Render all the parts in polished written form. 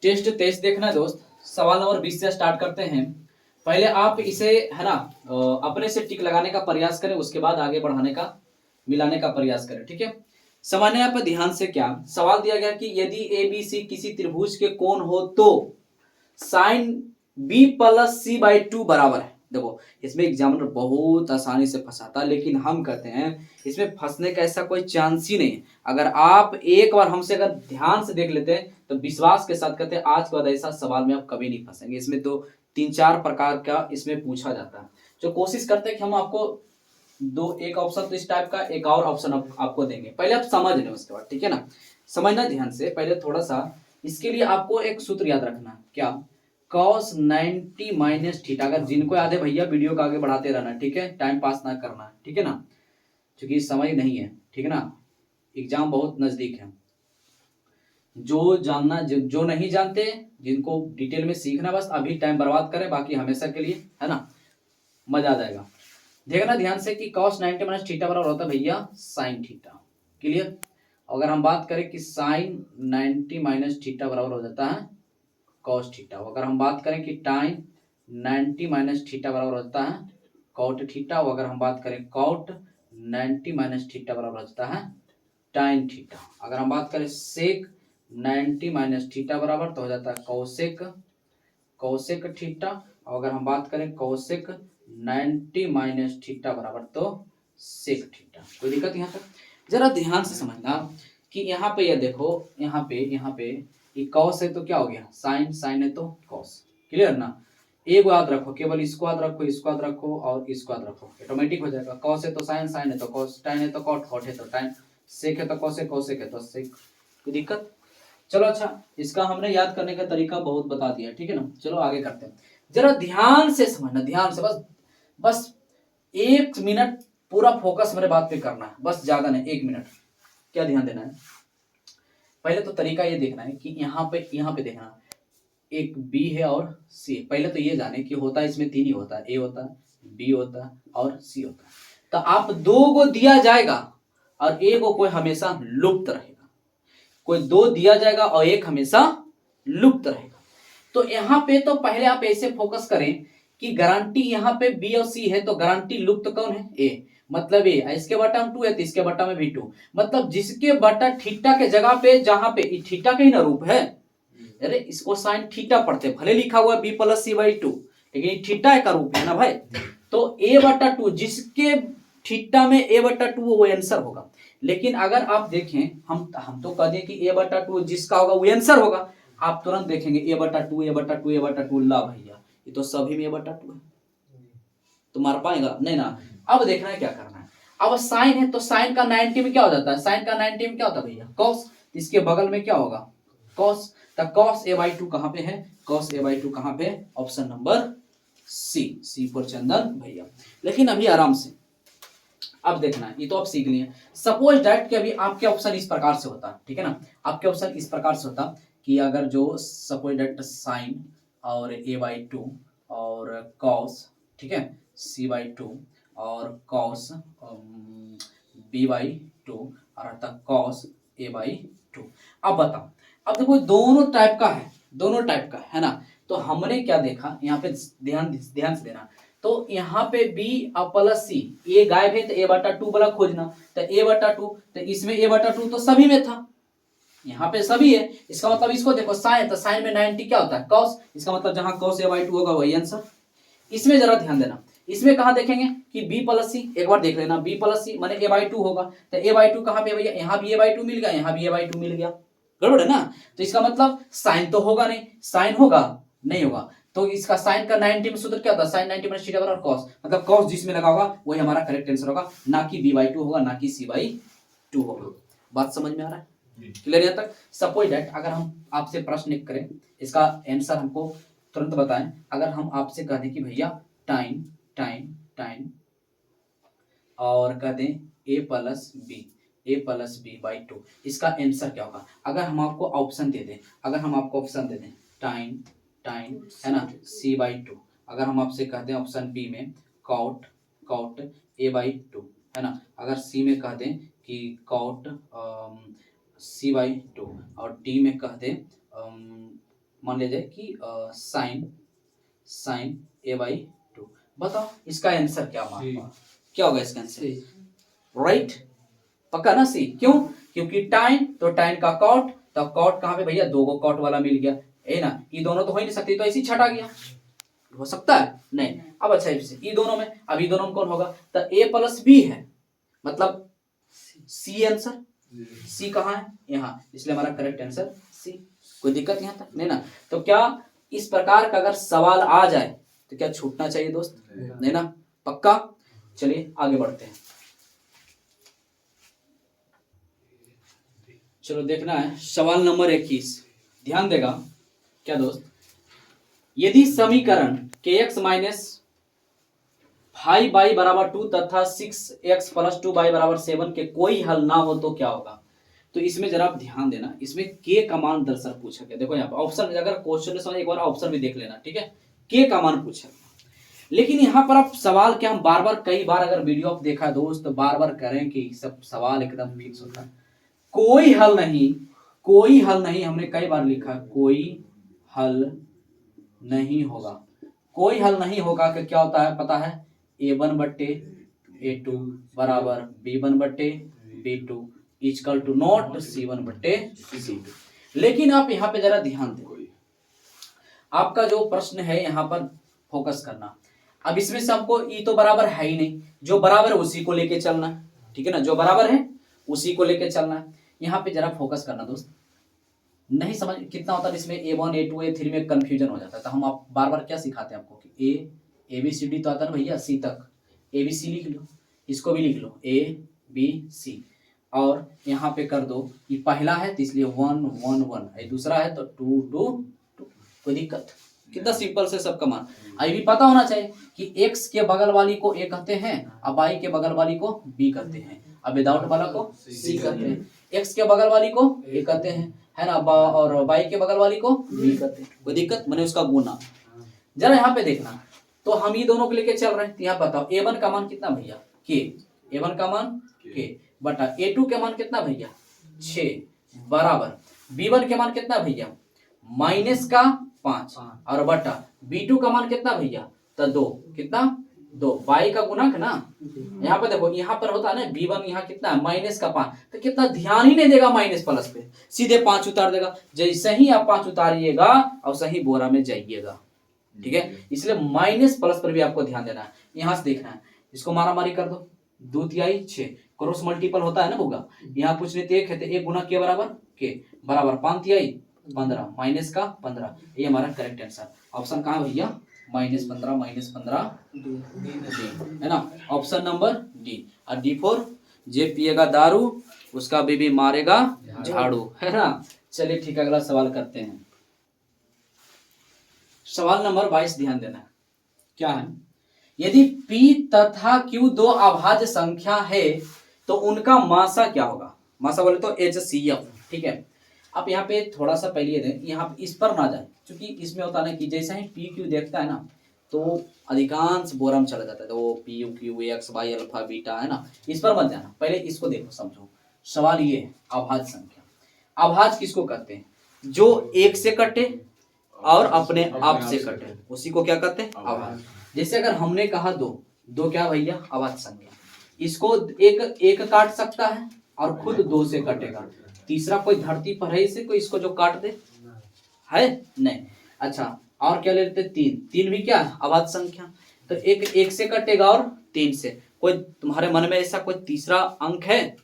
Test 23 देखना है दोस्त। सवाल नंबर 20 से स्टार्ट करते हैं। पहले आप इसे है ना अपने से टिक लगाने का प्रयास करें, उसके बाद आगे बढ़ाने का मिलाने का प्रयास करें, ठीक है। समझने आप ध्यान से। क्या सवाल दिया गया कि यदि ए बी सी किसी त्रिभुज के कोण हो तो sine B plus C by two बराबर है। देखो इसमें एग्जामिनर बहुत आसानी से फंसाता है, लेकिन हम कहते हैं इसमें फंसने का ऐसा कोई चांस ही नहीं है। अगर आप एक बार हमसे अगर ध्यान से देख लेते हैं तो विश्वास के साथ कहते हैं आज के बाद ऐसा सवाल में आप कभी नहीं फंसेंगे। इसमें तो 3-4 प्रकार का इसमें पूछा जाता है। जो कोशिश करते हैं कि हम आपको एक ऑप्शन तो इस टाइप का, एक और ऑप्शन आपको देंगे। पहले आप समझ लें, उसके बाद ठीक है ना। समझना ध्यान से। पहले थोड़ा सा इसके लिए आपको एक सूत्र याद रखना है। क्या? cos 90 minus theta. अगर जिनको याद है भैया वीडियो को आगे बढ़ाते रहना, ठीक है, टाइम पास ना करना, ठीक है ना, क्योंकि समय नहीं है, ठीक है ना, एग्जाम बहुत नजदीक है। जो जानना जो नहीं जानते, जिनको डिटेल में सीखना, बस अभी टाइम बर्बाद करें, बाकी हमेशा के लिए, है ना, मजा आ जाएगा। देखना ध्यान से कि cos 90 माइनस थीटा बराबर होता है भैया साइन थीटा। क्लियर? अगर हम बात करें कि साइन 90 माइनस थीटा बराबर हो जाता है cos थीटा। अगर हम बात करें कि टाइन 90 माइनस थीटा बराबर होता है cot थीटा। अगर हम बात करें cot 90 माइनस थीटा बराबर होता है टाइन थीटा। अगर हम बात करें सेक 90 माइनस थीटा बराबर तो हो जाता है कोसेक थीटा। और अगर हम बात करें कोसेक 90 माइनस थीटा बराबर तो सेक थीटा। कोई दिक्कत यहाँ तक? जरा ध्यान से समझना कि यहाँ पे ये देखो, यहाँ पे ये कॉस है तो क्या हो गया साइन, साइन है तो कॉस। क्लियर ना? एक याद रखो, केवल इसको याद रखो, इसको याद रखो और इसको याद रखो, ऑटोमेटिक हो जाएगा। कॉस है तो साइन, साइन है तो कॉस, टाइन है तो कॉट, कॉट है तो टाइन, सेक है तो कॉसेक, कॉसेक है तो सेक। कोई दिक्कत? चलो अच्छा, इसका हमने याद करने का तरीका बहुत बता दिया, ठीक है ना। चलो आगे करते हैं। जरा ध्यान से समझना, ध्यान से, बस बस 1 मिनट पूरा फोकस मेरे बात पे करना है, बस ज्यादा नहीं, 1 मिनट। क्या ध्यान देना है? पहले तो तरीका ये देखना है कि यहाँ पे देखना, एक बी है और सी। पहले तो ये जाने कि होता है इसमें 3 ही होता है, ए होता है, बी होता है और सी होता है। तो आप 2 को दिया जाएगा और ए को कोई हमेशा लुप्त रहेगा, कोई 2 दिया जाएगा और एक हमेशा लुप्त रहेगा। तो यहाँ पे तो पहले आप ऐसे फोकस करें कि गारंटी यहाँ पे बी और सी है तो गारंटी लुप्त कौन है? ए। मतलब ए, इसके बटा में 2 है तो इसके बटा में भी 2। मतलब जिसके बटा थीटा के जगह पे, जहां पे थीटा का ही ना रूप है, अरे इसको साइन थीटा पढ़ते, भले लिखा हुआ बी प्लस सी बाई 2, लेकिन थीटा का रूप है ना भाई। तो ए बटा 2 जिसके थीटा में ए बटा 2 वो आंसर होगा। लेकिन अगर आप देखें, हम तो कह दें कि ए बटा 2 जिसका होगा वो आंसर होगा। आप तुरंत देखेंगे ए बटा 2, ए बटा 2, ए बटा 2, ला भैया ये तो सभी में ए बटा 2 है, तो मार पाएगा नहीं ना। अब देखना है क्या करना है। अब साइन है तो साइन का 90 में क्या हो जाता है? साइन का 90 में क्या होता है भैया? कॉस। इसके बगल में क्या होगा? कॉस। तो कॉस ए बाई 2 कहां पे है? कॉस ए बाई 2 कहां पे? ऑप्शन नंबर सी फॉर चंदन भैया। लेकिन अभी आराम से अब देखना है, ये तो आप सीख लिए। सपोज दैट कि अभी आपके ऑप्शन इस प्रकार से होता, ठीक है ना, आपके ऑप्शन इस प्रकार से होता कि अगर जो सपोज दैट साइन और ए बाई 2 और कॉस, ठीक है, सी बाई 2 और कॉस बी बाई 2 और आता कॉस ए बाई 2। अब बताओ, अब देखो दोनों टाइप का है, दोनों टाइप का है ना। तो हमने क्या देखा यहाँ पे, ध्यान ध्यान से देना। तो यहाँ पे बी प्लस सी, ए गायब है तो ए बटा 2 वाला खोजना। तो ए बटा 2, तो इसमें ए बटा 2 तो सभी में था, यहाँ पे सभी है। इसका मतलब इसको देखो साइन, तो साइन में 90 क्या होता है? कॉस। इसका मतलब जहां कॉस ए बाई 2 होगा वही आंसर। इसमें जरा ध्यान देना, इसमें कहा देखेंगे कि बी प्लस सी, एक बार देख लेना, बी प्लस सी माने ए बाई 2 होगा। तो ए बाई 2 कहां पे भैया? यहाँ भी ए बाई 2 मिल गया, यहाँ भी ए बाई 2 मिल गया, गड़बड़ है ना। तो इसका मतलब साइन तो होगा नहीं, साइन होगा नहीं होगा। तो इसका साइन का 90 में सूत्र क्या होता है? साइन 90 माइनस थीटा बराबर कॉस। मतलब कॉस जिसमें लगा होगा वही हमारा करेक्ट आंसर होगा, ना कि बी बाई 2 होगा, ना कि सी बाई 2 होगा। बात समझ में आ रहा है? क्लियर यहाँ तक? सपोज दैट अगर हम आपसे प्रश्न करें, इसका आंसर हमको तुरंत बताएं। अगर हम आपसे कह दें कि भैया टाइन टाइन टाइन और कह दें ए प्लस बी बाई 2, इसका आंसर क्या होगा? अगर हम आपको ऑप्शन दे दें, अगर हम आपको ऑप्शन दे दें टाइन टाइन है ना सी बाई 2, अगर हम आपसे कहते हैं ऑप्शन बी में कॉट कॉट ए बाई 2 है ना, अगर सी में कह दें कि कॉट सी बाई 2 और डी में कह दें मान लीजिए कि साइन a/2। बताओ इसका आंसर क्या होगा, क्या होगा इसका आंसर? राइट, पक्का ना सी। क्यों? क्योंकि टाइन तो टाइन का कॉट, तो कॉट कहां पे भैया, दो गो कॉट वाला मिल गया ए ना, ये दोनों तो हो ही नहीं सकती, तो ऐसी छट आ गया, हो सकता है नहीं। अब अच्छा ये दोनों में, अब ये दोनों में कौन होगा, तो a प्लस बी है, मतलब सी आंसर। सी कहाँ है, यहाँ, इसलिए हमारा करेक्ट आंसर सी। कोई दिक्कत यहाँ तक नहीं ना? तो क्या इस प्रकार का अगर सवाल आ जाए तो क्या छूटना चाहिए दोस्त? नहीं ना, पक्का। चलिए आगे बढ़ते हैं। चलो देखना है सवाल नंबर 21, ध्यान देगा क्या दोस्त। यदि समीकरण kx माइनस 5y बराबर 2 तथा 6x प्लस 2y बराबर 7 के कोई हल ना हो तो क्या होगा? तो इसमें जरा आप ध्यान देना, इसमें k का मान दरअसल पूछा गया। देखो यहाँ पे ऑप्शन, अगर क्वेश्चन समझ एक बार ऑप्शन भी देख लेना, ठीक है, k का मान पूछा। लेकिन यहाँ पर आप सवाल क्या, हम बार बार कई बार अगर वीडियो आप देखा दोस्त तो बार बार करें कि सब सवाल एकदम फिक्स होता है, कोई हल नहीं, कोई हल नहीं, हमने कई बार लिखा कोई हल नहीं होगा। कोई हल नहीं होगा कि क्या होता है पता है, a1/a2 बराबर b1/b2 equal to not c1/c2। लेकिन आप यहाँ पे जरा ध्यान दें, आपका जो प्रश्न है यहाँ पर फोकस करना। अब इसमें से हमको ई तो बराबर है ही नहीं, जो बराबर है उसी को लेके चलना, ठीक है ना, जो बराबर है उसी को लेके चलना है। यहाँ पे जरा फोकस करना दोस्त, नहीं समझ कितना होता है इसमें a1 a2 a3 में कंफ्यूजन हो जाता है, तो हम आप बार बार क्या सिखाते हैं आपको कि ए बी सी डी तो आता है ना भैया, सी तक ए बी सी लिख लो, इसको भी लिख लो ए बी सी, और यहाँ पे कर दो, ये पहला है तो इसलिए 1 1 1, ये दूसरा है तो 2 2 2। कोई दिक्कत? कितना सिंपल से सबका मान। अभी भी पता होना चाहिए कि x के बगल वाली को a कहते हैं, अब y के बगल वाली को b कहते हैं, अब विदाउट वाला को c कहते हैं, x के बगल वाली को a कहते हैं, है ना, और y के बगल वाली को b कहते हैं। कोई दिक्कत? मैंने उसका गुना। जरा यहाँ पे देखना, तो हम ये दोनों को लेके चल रहे हैं, तो यहाँ बताओ a1 का मान कितना भैया, k, a1 का मान k बटा a2 के मान कितना भैया 6 बराबर b1 के मान कितना भैया माइनस का 5 और बटा b2 का मान कितना भैया तो 2, कितना 2, y का गुणक ना। यहाँ पे देखो, यहाँ पर होता है ना b1, यहाँ कितना है माइनस का 5, तो कितना ध्यान ही नहीं देगा माइनस प्लस पे, सीधे 5 उतार देगा। जैसे ही आप 5 उतारिएगा और सही बोरा में जाइएगा, ठीक है, इसलिए माइनस प्लस पर भी आपको ध्यान देना है। यहाँ से देखना है, इसको मारा मारी कर दो, 2 तिहाई 6, क्रॉस मल्टीपल होता है ना होगा, यहाँ कुछ नहीं, एक है तो एक गुना के बराबर के बराबर 5 तिहाई 15 माइनस का 15, ये हमारा करेक्ट आंसर। ऑप्शन कहाँ भैया -15 डी, है ना, ऑप्शन नंबर डी। और डी फॉर जे पिएगा दारू उसका बीबी मारेगा झाड़ू, है ना। चलिए ठीक है, अगला सवाल करते हैं। सवाल नंबर 22, ध्यान देना, क्या है, यदि P तथा Q दो अभाज्य संख्या है तो उनका मासा क्या होगा? मासा बोले तो HCF, ठीक है। आप यहाँ पे थोड़ा सा पहले दें, यहाँ इस पर ना जाए, क्योंकि इसमें होता है कि जैसे ही PQ देखता है ना तो अधिकांश बोरम चला जाता है, तो वो PQ Q X Y alpha beta, है ना, इस पर मत जाना, पहले इसको देखो समझो। सवाल ये है अभाज्य संख्या, अभाज्य किसको कहते हैं? जो एक से कटे और अपने आप से कटे, उसी को क्या कहते हैं? अभाज्य। जैसे अगर हमने कहा दो क्या भैया अभाज्य संख्या, इसको एक काट सकता है और खुद 2 से कटेगा, तीसरा कोई धरती पर है इसे कोई इसको जो काट दे, है नहीं। अच्छा, और क्या लेते? 3 भी क्या अभाज्य संख्या, तो एक से कटेगा और 3 से। कोई तुम्हारे मन में ऐसा कोई तीसरा अंक है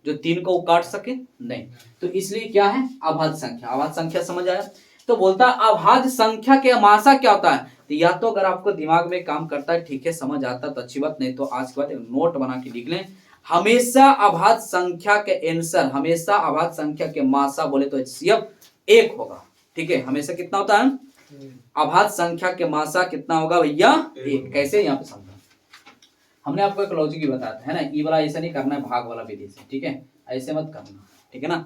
जो 3 को काट सके? नहीं, तो इसलिए क्या है अभाज्य संख्या। अभाज्य संख्या समझ आया? तो बोलता अभाज्य संख्या के मासा क्या होता है, तो या तो अगर आपको दिमाग में काम करता है ठीक है, समझ आता तो अच्छी बात, नहीं तो आज के बाद एक नोट बना के लिख लें, हमेशा अभाज्य संख्या के आंसर, हमेशा अभाज्य संख्या के मासा बोले तो HCF 1 होगा, ठीक है। हमेशा कितना होता है अभाज्य संख्या के मासा कितना होगा भैया 1। कैसे? यहाँ पे समझो, हमने आपको एक लॉजिक ही बताया था, है ना, ये वाला ऐसा नहीं करना है भाग वाला विधि से, ठीक है, ऐसे मत करना, ठीक है ना।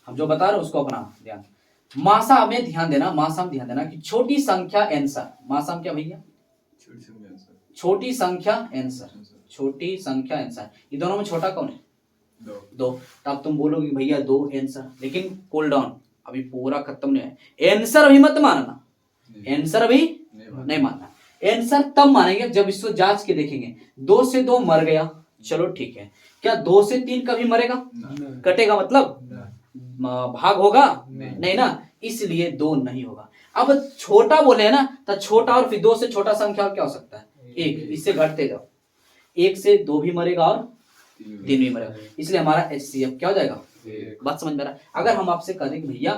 हम जो बता रहे हैं उसको अपना ध्यान, मासा में ध्यान देना, मासा में ध्यान देना कि छोटी संख्या आंसर, मासा में क्या भैया छोटी संख्या आंसर, छोटी संख्या आंसर, ये दोनों में छोटा कौन है? 2। तब तुम बोलोगे भैया 2 आंसर, लेकिन कूल डाउन, अभी पूरा खत्म नहीं है। आंसर अभी मत मानना, आंसर अभी नहीं मानना। आंसर तब मानेंगे जब इसको जांच के देखेंगे। 2 से 2 मर गया, चलो ठीक है। क्या 2 से 3 कभी मरेगा? कटेगा मतलब भाग होगा? नहीं ना, इसलिए 2 नहीं होगा। अब छोटा बोले है ना, तो छोटा और फिर 2 से छोटा संख्या और क्या हो सकता है? 1। इससे घटते जाओ, 1 से 2 भी मरेगा और 3 भी मरेगा, इसलिए हमारा HCF क्या हो जाएगा? बात समझ में आ रहा है? अगर हम आपसे कह दें कि भैया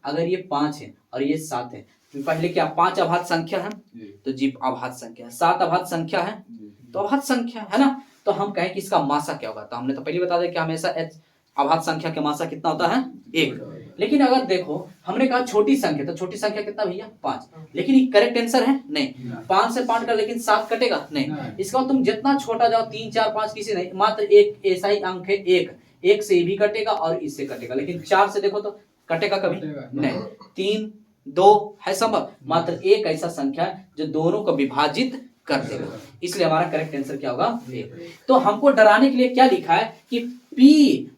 अगर ये 5 है और ये 7 है, तो पहले क्या 5 अभाज्य संख्या है? तो जी अभाज्य संख्या है। 7 अभाज्य संख्या है तो अभाज्य संख्या है ना। तो हम कहें कि इसका मासा क्या होगा? तो हमने तो पहले बता दिया कि हमेशा अभाज्य संख्या का मासा कितना होता है? 1। लेकिन अगर देखो हमने कहा छोटी संख्या, तो छोटी संख्या कितना भैया? 5। लेकिन ये करेक्ट आंसर है? नहीं। 5 से 5 का लेकिन 7 कटेगा? नहीं। इसका तुम जितना छोटा जाओ 3 4 5 किसी नहीं, मात्र एक ऐसा ही अंक है 1। 1 से भी कटेगा और इससे कटेगा, लेकिन 4 से देखो तो कटेगा कभी नहीं। 3 2 है संभव, मात्र एक ऐसा संख्या है जो दोनों को विभाजित कर देगा, इसलिए हमारा करेक्ट आंसर क्या होगा? 1। तो हमको डराने के लिए क्या लिखा है कि P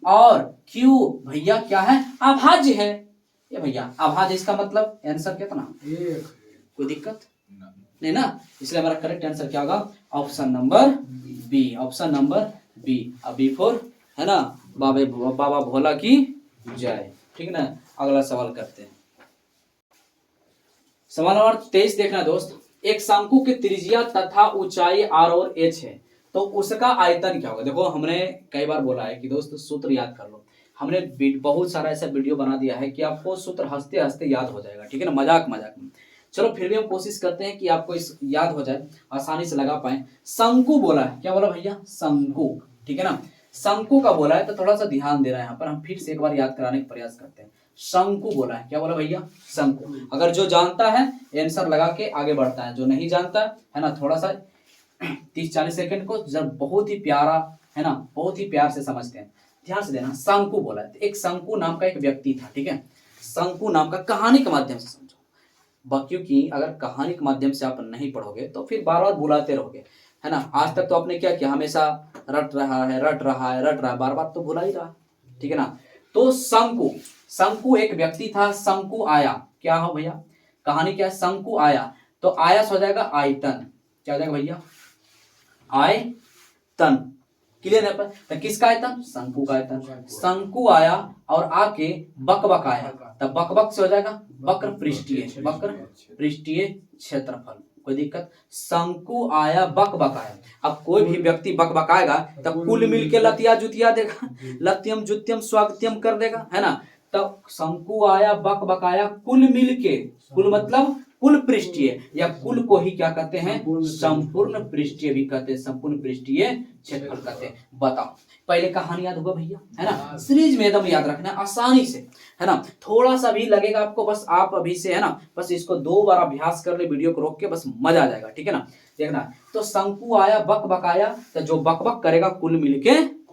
और Q भैया क्या है? अभाज्य है। ये भैया अभाज्य, इसका मतलब आंसर कितना? 1। कोई दिक्कत नहीं ना, इसलिए हमारा करेक्ट आंसर क्या होगा? Option number B. Option number B. अब B4 है ना, बाबा भोला की जय। ठीक है ना, अगला सवाल करते हैं। सवाल नंबर 23 देखना दोस्त। एक शंकु की त्रिज्या तथा ऊंचाई R और H है, तो उसका आयतन क्या होगा? देखो हमने कई बार बोला है कि दोस्त सूत्र याद कर लो। हमने बहुत सारा ऐसा वीडियो बना दिया है कि आपको सूत्र हंसते हंसते याद हो जाएगा, ठीक है ना, मजाक मजाक में। चलो फिर भी हम कोशिश करते हैं कि आपको इस याद हो जाए, आसानी से लगा पाए। शंकु बोला है, क्या बोला भैया? शंकु, ठीक है ना। शंकु का बोला है तो थोड़ा सा ध्यान देना है यहाँ पर, हम फिर से एक बार याद कराने का प्रयास करते हैं। शंकु बोला है, क्या बोला भैया? शंकु। अगर जो जानता है आंसर लगा के आगे बढ़ता है, जो नहीं जानता है ना थोड़ा सा 30-40 सेकंड को जब बहुत ही प्यारा है ना, बहुत ही प्यार से समझते हैं, ध्यान से देना। शंकु बोला है, एक शंकु नाम का एक व्यक्ति था, ठीक है। शंकु नाम का, कहानी के माध्यम से समझो, क्योंकि अगर कहानी के माध्यम से आप नहीं पढ़ोगे तो फिर बार बार बुलाते रहोगे, है ना। आज तक तो आपने क्या किया, हमेशा रट रहा है, बार बार तो भुला ही रहा, ठीक है ना। तो शंकु एक व्यक्ति था, शंकु आया, क्या हो भैया? कहानी क्या है? शंकु आया, तो आयस हो जाएगा आयतन, क्या हो जाएगा भैया? आयतन। क्लियर है पर? तो किसका आयतन? शंकु का आयतन। शंकु आया और आके बकबक आया, तब बकबक से हो जाएगा वक्र पृष्ठीय क्षेत्रफल। कोई दिक्कत? शंकु आया बकबक आया। अब कोई भी व्यक्ति बकबकाएगा तब कुल मिल के लतिया जुतिया देगा, लत्यम जुत्यम स्वागत्यम कर देगा, है ना। तब शंकु आया बकबकाया कुल मिल के, कुल मतलब कुल पृष्ठीय, या कुल को ही क्या कहते हैं? संपूर्ण पृष्ठीय भी कहते हैं, संपूर्ण पृष्ठीय क्षेत्रफल कहते हैं। बताओ, पहले कहानी याद होगा भैया, है ना। सीरीज में एकदम याद रखना आसानी से, है ना। थोड़ा सा भी लगेगा आपको, बस आप अभी से है ना, बस इसको 2 बार अभ्यास कर ले, वीडियो को रोक के, बस मजा आ जाएगा, ठीक है ना। देखना, तो शंकु आया बकबकाया, तो जो बकबक करेगा कुल मिलके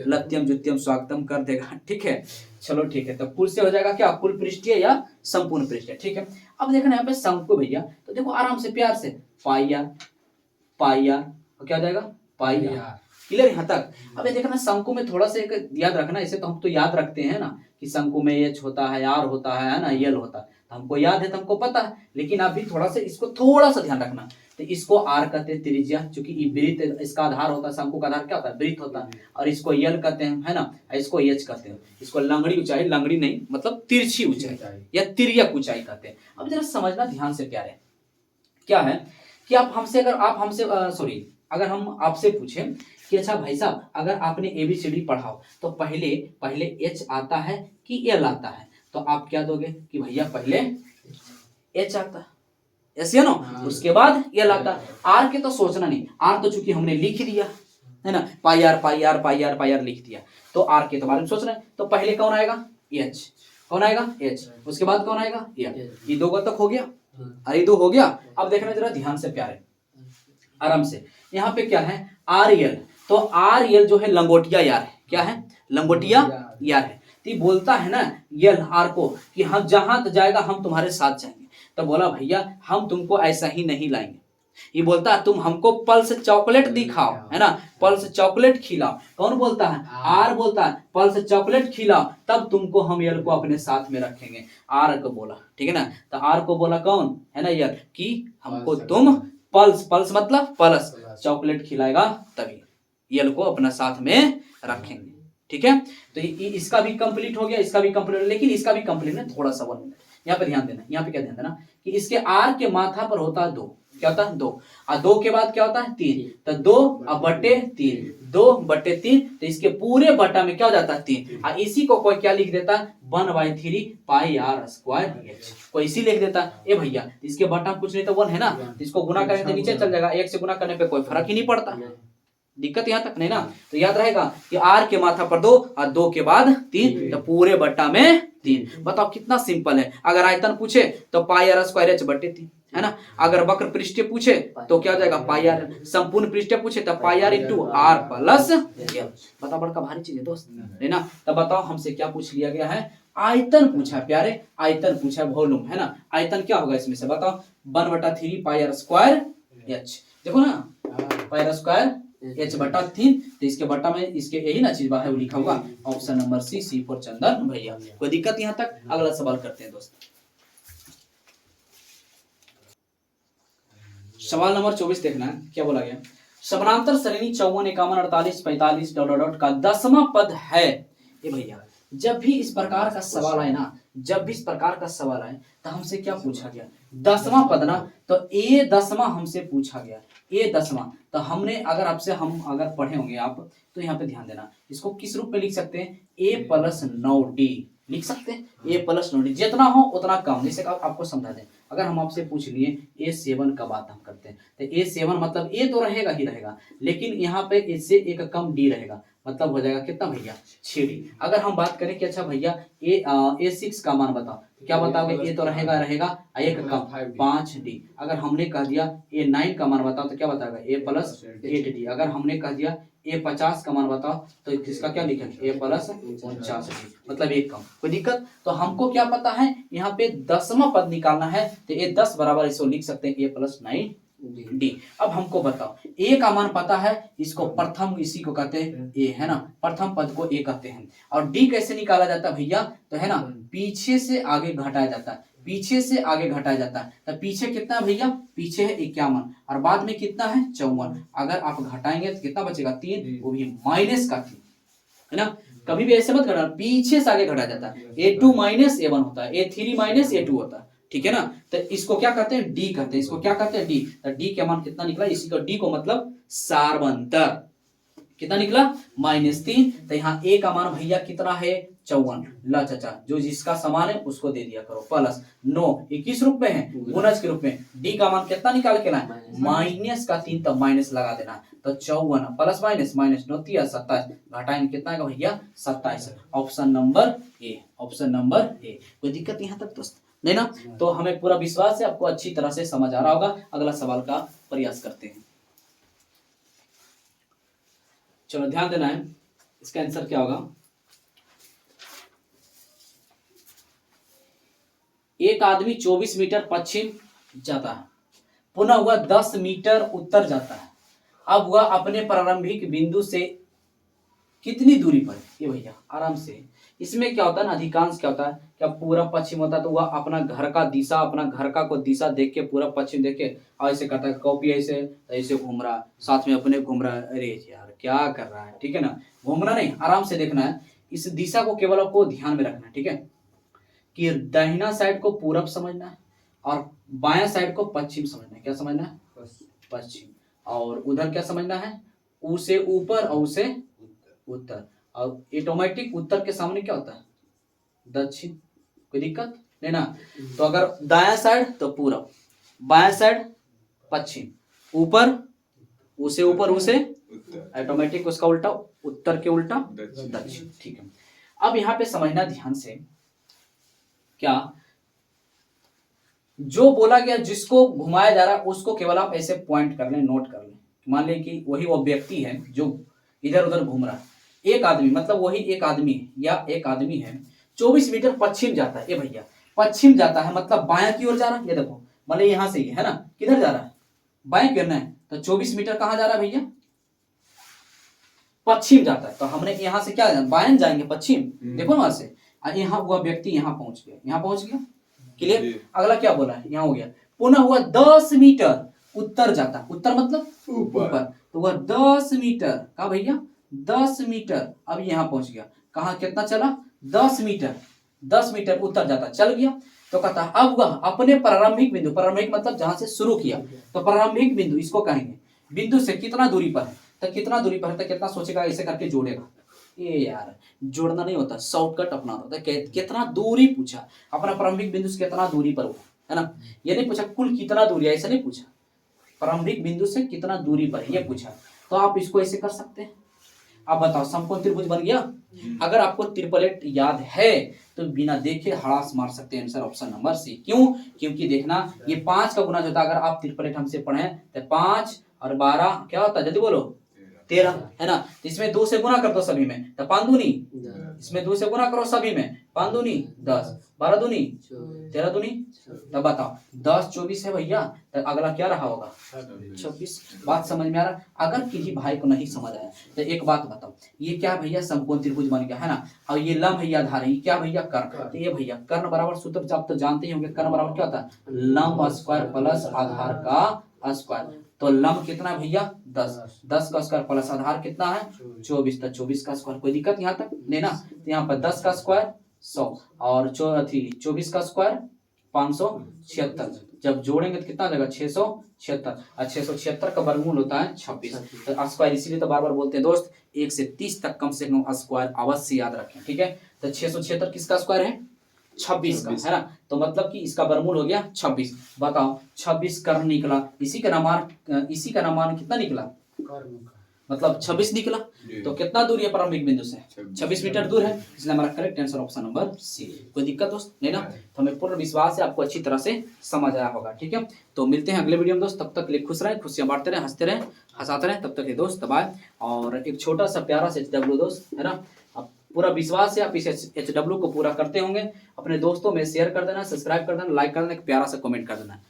लत्यम जुत्यम स्वागतम कर देगा, ठीक है। चलो ठीक है, तो कुल से हो जाएगा क्या? कुल पृष्ठीय या संपूर्ण पृष्ठीय, ठीक है। अब देखना यहाँ पे शंकु भैया, तो देखो आराम से प्यार से पाई आर, क्या हो जाएगा? पाई आर। क्लियर यहाँ तक? अब देखना शंकु में थोड़ा सा एक याद रखना, इसे तो हम तो याद रखते हैं ना कि शंकु में एच होता है, आर होता है ना, यल होता है, तो हमको याद है, तो हमको पता है। लेकिन आप भी थोड़ा सा इसको थोड़ा सा ध्यान रखना। तो इसको आर कहते हैं त्रिज्या, क्योंकि वृत्त इसका आधार होता है, शंकु का आधार क्या होता है? वृत्त होता है। और इसको यल कहते हैं, है ना, इसको एच कहते हैं। इसको लंगड़ी ऊंचाई, लंगड़ी नहीं मतलब तिरछी ऊंचाई या तिर्यक ऊंचाई कहते हैं। अब जरा समझना ध्यान से प्यारे, क्या है कि अगर हम आपसे पूछें कि अच्छा भाई साहब, अगर आपने ABCD पढ़ा हो तो पहले एच आता है कि एल आता है, तो आप क्या दोगे कि भैया पहले एच आता है, ऐसे है ना, उसके बाद एल आता है। आर के तो सोचना नहीं, आर तो चूंकि हमने लिख दिया है ना, पाई आर लिख दिया, तो आर के तो बारे में सोच रहे हैं। तो पहले कौन आएगा? एच। कौन आएगा? एच। उसके बाद कौन आएगा? एल। ये 2 तक हो गया, अरे 2 हो गया। अब देखना जरा ध्यान से प्यारे, आराम से। यहाँ पे क्या है? आर यल, तो आर यल जो है लंगोटिया यार है, क्या है? लंगोटिया यार है। तो बोलता है ना यल आर को कि हम जहां जाएगा हम तुम्हारे साथ जाएंगे। तो बोला भैया हम तुमको ऐसा ही नहीं लाएंगे, ये बोलता तुम हमको पल्स चॉकलेट दिखाओ, है ना, पल्स चॉकलेट खिला, कौन बोलता है? आर बोलता है पल्स चॉकलेट खिला, तब तुमको हम यल को अपने साथ में रखेंगे। आर को बोला, ठीक है ना, तो आर को बोला कौन है ना यल कि हमको तुम पल्स, पल्स मतलब पल्स चॉकलेट खिलाएगा तभी यल को अपना साथ में रखेंगे, ठीक है। तो इसका भी कंप्लीट हो गया, इसका भी कंप्लीट, लेकिन इसका भी कंप्लीट है थोड़ा सा 1 मिनट यहाँ पे ध्यान देना। यहाँ पे क्या ध्यान देना कि इसके आर के माथा पर होता है 2, क्या होता है 2, और 2 के बाद क्या होता है 3, तो 2/3, 2/3, तो इसके पूरे बटा में क्या हो जाता है 3, और इसी को कोई क्या लिख देता है 1/3 पाई आर स्क्वायर एच, कोई इसी लिख देता है। ए भैया इसके बटा कुछ नहीं तो 1 है ना, तो इसको गुना करने से नीचे चल जाएगा, 1 से गुना करने पे कोई फर्क ही नहीं पड़ता, दिक्कत यहाँ तक नहीं ना। तो याद रहेगा कि आर के माथा पर 2 और 2 के बाद 3, तो पूरे बट्टा में 3। बताओ कितना सिंपल है। अगर आयतन पूछे तो पाई आर स्क्वायर एच बटे 3 है ना। अगर वक्र पृष्ठ पूछे तो क्या हो जाएगा पाई आर, संपूर्ण पृष्ठ पूछे तो pi r into r plus l. बताओ बड़का भारी चीज है दोस्त, है ना। तो बताओ हमसे क्या पूछ लिया गया है, आयतन पूछा प्यारे, आयतन पूछा वॉल्यूम, है ना। आयतन क्या होगा इसमें से बताओ 1/3 पाई आर स्क्वायर एच, देखो ना पाई आर स्क्वायर H/3, तो इसके बटा में इसके यही ना चीज बाहर लिखा हुआ, ऑप्शन नंबर सी फॉर चंदन भैया। कोई दिक्कत यहाँ तक? अगला सवाल करते हैं दोस्त, सवाल नंबर 24 देखना है क्या बोला गया। समानांतर श्रेणी 54 51 48 45 डॉट का 10वां पद है। ये भैया जब भी इस प्रकार का सवाल आए ना, जब भी इस प्रकार का सवाल आए तो हमसे क्या पूछा गया 10वां पद ना, तो ए 10वां हमसे पूछा गया, ए 10वां। तो हमने अगर आपसे हम अगर पढ़े होंगे आप तो यहाँ पे ध्यान देना, इसको किस रूप में लिख सकते हैं a+9d लिख सकते हैं, a+9d, जितना हो उतना कम। जैसे आपको समझा दें, अगर हम आपसे पूछ लिए a7 का बात हम करते हैं तो a7 मतलब a तो रहेगा ही रहेगा, लेकिन यहाँ पे इससे एक कम d रहेगा, मतलब हो जाएगा कितना भैया 6d। अगर हम बात करें कि अच्छा भैया a6 का मान बताओ, तो क्या बताओगे, a तो रहेगा रहेगा, एक कम 5d। अगर हमने कह दिया a9 का मान बताओ तो क्या बताओगे a+8d। अगर हमने कह दिया a50 का मान बताओ तो इसका क्या लिखेंगे a+49d, मतलब एक कम। कोई दिक्कत? तो हमको क्या पता है यहाँ पे 10वां पद निकालना है, तो ये 10 बराबर इसको लिख सकते हैं a+9d। अब हमको बताओ a का मान पता है, इसको प्रथम इसी को कहते हैं a, है ना, प्रथम पद को a कहते हैं। और d कैसे निकाला जाता है भैया, तो है ना पीछे से आगे घटाया जाता है, पीछे से आगे घटाया जाता है। तो पीछे कितना भैया, पीछे है 51 और बाद में कितना है 54। अगर आप घटाएंगे तो कितना बचेगा 3, वो भी माइनस का 3, है ना। कभी भी ऐसे मत घटाना, पीछे से आगे घटाया जाता है, a2 - a1 होता है, a3 - a2 होता है, ठीक है ना। तो इसको क्या कहते हैं डी कहते हैं, इसको क्या कहते हैं डी। तो डी का मान कितना निकला, इसी को डी को मतलब सार्वंतर कितना निकला -3। तो यहाँ ए का मान भैया कितना है 54। ला चाचा जो जिसका समान है उसको दे दिया करो, प्लस 9 ये किस रूप में है, गुणज के रूप में। डी का मान कितना निकाल के लाए -3, तब माइनस लगा देना, तो 54 प्लस माइनस 9 3 27, घटाएंगे कितना आएगा भैया 27। Option number A, option number A. कोई दिक्कत यहाँ तक दोस्त नहीं ना। तो हमें पूरा विश्वास है आपको अच्छी तरह से समझ आ रहा होगा। अगला सवाल का प्रयास करते हैं, चलो ध्यान देना है, इसका आंसर क्या होगा। एक आदमी 24 मीटर पश्चिम जाता है, पुनः हुआ 10 मीटर उत्तर जाता है। अब वह अपने प्रारंभिक बिंदु से कितनी दूरी पर, ये भैया आराम से। इसमें क्या होता है ना, अधिकांश क्या होता है, क्या पूरा पश्चिम होता है तो वह अपना घर का दिशा, अपना घर का को दिशा देख के पूरा पश्चिम देख के और ऐसे करता है, कॉपी ऐसे घूम रहा, साथ में अपने घूम रहा है। अरे यार क्या कर रहा है, ठीक है ना, घूमना नहीं, आराम से देखना है। इस दिशा को केवल आपको ध्यान में रखना है, ठीक है, कि दाहिना साइड को पूरब समझना है और बायां साइड को पश्चिम समझना है। क्या समझना है, पश्चिम। और उधर क्या समझना है, ऊ से ऊपर और से उत्तर। और ऑटोमेटिक उत्तर के सामने क्या होता है दक्षिण, कोई दिक्कत नहीं ना। तो अगर दायां साइड तो पूरब, बायां साइड पश्चिम, ऊपर उसे ऊपर उसे ऑटोमेटिक उसका उल्टा, उत्तर के उल्टा दक्षिण, ठीक है। अब यहाँ पे समझना ध्यान से, क्या जो बोला गया जिसको घुमाया जा रहा है उसको केवल आप ऐसे पॉइंट कर लें, नोट कर लें। मान लें कि वही वो व्यक्ति है जो इधर उधर घूम रहा है, एक आदमी मतलब वही एक आदमी है या एक आदमी है 24 मीटर पश्चिम जाता है। ये भैया पश्चिम जाता है मतलब बायां की ओर जा रहा है, ये देखो मतलब यहां से ही है ना, किधर जा रहा है बाएं की ओर ना, तो 24 मीटर कहां जा रहा है भैया पश्चिम जाता है, तो हमने यहाँ से क्या बायन जाएंगे पश्चिम, देखो ना वहां से यहाँ हुआ व्यक्ति यहाँ पहुंच गया, यहाँ पहुंच गया, क्लियर। अगला क्या बोला है, यहाँ हो गया, पुनः हुआ 10 मीटर उत्तर जाता, उत्तर मतलब ऊपर, तो वह 10 मीटर का भैया 10 मीटर, अब यहाँ पहुंच गया, कहाँ कितना चला 10 मीटर, 10 मीटर उत्तर जाता, चल गया। तो कहता अब वह अपने प्रारंभिक बिंदु, प्रारंभिक मतलब जहां से शुरू किया, तो प्रारंभिक बिंदु इसको कहेंगे, बिंदु से कितना दूरी पर है, तो कितना दूरी पर है, तो कितना सोचेगा, ऐसे करके जोड़ेगा। ये यार जोड़ना नहीं होता, शॉर्टकट अपना होता है। कितना दूरी पूछा, अपना प्रारंभिक बिंदु से कितना दूरी पर हुआ, है ना, ये नहीं पूछा कुल कितना दूरी है, ऐसा नहीं पूछा, प्रारंभिक बिंदु से कितना दूरी पर है ये पूछा। तो आप इसको ऐसे कर सकते हैं। आप बताओ समकोण त्रिभुज बन गया। अगर आपको ट्रिपलेट याद है तो बिना देखे हड़ास मार सकते हैं, आंसर ऑप्शन नंबर सी। क्यों, क्योंकि देखना ये 5 का गुना जो होता है, अगर आप ट्रिपलेट हमसे पढ़े तो 5 और 12 क्या होता है, जल्दी बोलो 13, है ना। तो इसमें 2 से गुना कर दो सभी में, तो 5 दूनी, इसमें 2 से गुना करो सभी में, 5 दूनी 10, 12 दूनी 13 दूनी, तब बताओ 10 24 है भैया, तो अगला क्या रहा होगा 26। बात समझ में आ रहा। अगर किसी भाई को नहीं समझ आया तो एक बात बताओ, ये क्या भैया समकोण त्रिभुज बन गया, है ना, और ये लंब है, आधार है, ये क्या भैया कर्ण, तो ये भैया कर्ण बराबर सूत्र आप तो जानते ही होंगे, कर्ण बराबर क्या होता है, लंब स्क्वायर प्लस आधार का स्क्वायर। तो लंब कितना है भैया 10, 10 का स्क्वायर प्लस आधार कितना है 24, तो 24 का स्क्वायर, कोई दिक्कत यहाँ तक नहीं ना। तो यहाँ पर 10 का स्क्वायर 100 और 24 का स्क्वायर 576, जब जोड़ेंगे तो कितना आ जाएगा 676, और 676 का वर्गमूल होता है 26, तो स्क्वायर इसीलिए तो बार बार बोलते हैं दोस्त 1 से 30 तक कम से कम स्क्वायर अवश्य याद रखें, ठीक है। तो 676 किसका स्क्वायर है 26 का, है ना, तो मतलब कि इसका वर्गमूल हो गया 26। बताओ 26 कर्ण निकला, इसी का नामान कितना निकला, मतलब 26 निकला। तो कितना दूर है प्रारंभिक बिंदु से 26 मीटर दूर है, इसलिए हमारा correct answer option number C. कोई दिक्कत दोस्त नहीं ना, तो हमें पूर्ण विश्वास है आपको अच्छी तरह से समझ आया होगा, ठीक है। तो मिलते हैं अगले वीडियो में दोस्त, तब तक के लिए खुश रहें, खुशियां बांटते रहें, हंसते रहें, हंसाते रहें, तब तक के दोस्त बाय। और एक छोटा सा प्यारा सा HW दोस्त, है ना, पूरा विश्वास है आप इस HW को पूरा करते होंगे, अपने दोस्तों में शेयर कर देना, सब्सक्राइब कर देना, लाइक कर देना, एक प्यारा सा कमेंट कर देना।